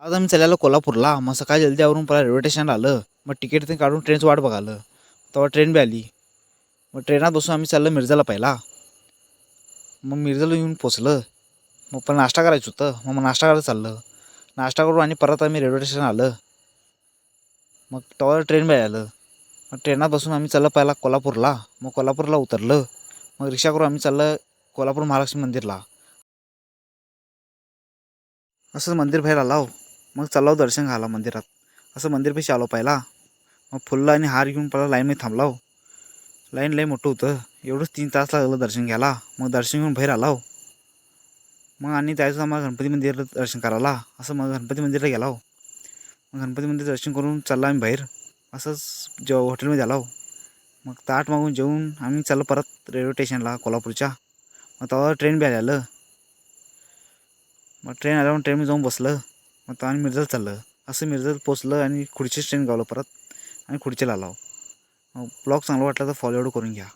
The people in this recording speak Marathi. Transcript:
आज आम्ही चाललेलो कोल्हापूरला. मग सकाळी जल्दी आवरून पहिला रेल्वे स्टेशनला आलं. मग तिकीट ते काढून ट्रेनची वाट बघालं. तेव्हा ट्रेन बी आली. मग ट्रेनात बसून आम्ही चाललं मिरजाला पहिला. मग मिरजाला येऊन पोचलं. मग पण नाश्ता करायचं होतं. मग नाश्ता करायला चाललं. नाश्ता करून आणि परत आम्ही रेल्वे स्टेशन आलं. मग तेव्हा ट्रेन बी आलं. मग ट्रेनात बसून आम्ही चाललं पहिला कोल्हापूरला. मग कोल्हापूरला उतरलं. मग रिक्षा करून आम्ही चाललं कोल्हापूर महालक्ष्मी मंदिरला. असं मंदिर बाहेर आलो. मग चाललो दर्शन घ्यायला मंदिरात. असं मंदिरपाशी आलो पहिला. मग फुलं आणि हार घेऊन पहिला लाईनमध्ये थांबलो. लाईन लई मोठं होतं. एवढंच 3 तास लागलं दर्शन घ्यायला. मग दर्शन घेऊन बाहेर आलो. मग आणि त्याचं आम्हाला गणपती मंदिर दर्शन करायला. असं मग गणपती मंदिरला गेलो. मग गणपती मंदिर दर्शन करून चाललो आम्ही बाहेर. असंच हॉटेलमध्ये आलो. मग ताट मागून जेवून आम्ही चाललो परत रेल्वे स्टेशनला कोल्हापूरच्या. मग तेव्हा ट्रेन बी आलेलं. मग ट्रेन आल्यावर ट्रेनमध्ये जाऊन बसलं. मग तेव्हा आणि मिरजला चाललं. असं मिरजला पोचलं आणि खुर्चीच ट्रेन गावलं परत आणि खुर्चीला आलो. ब्लॉग चांगला वाटला तर फॉलो करून घ्या.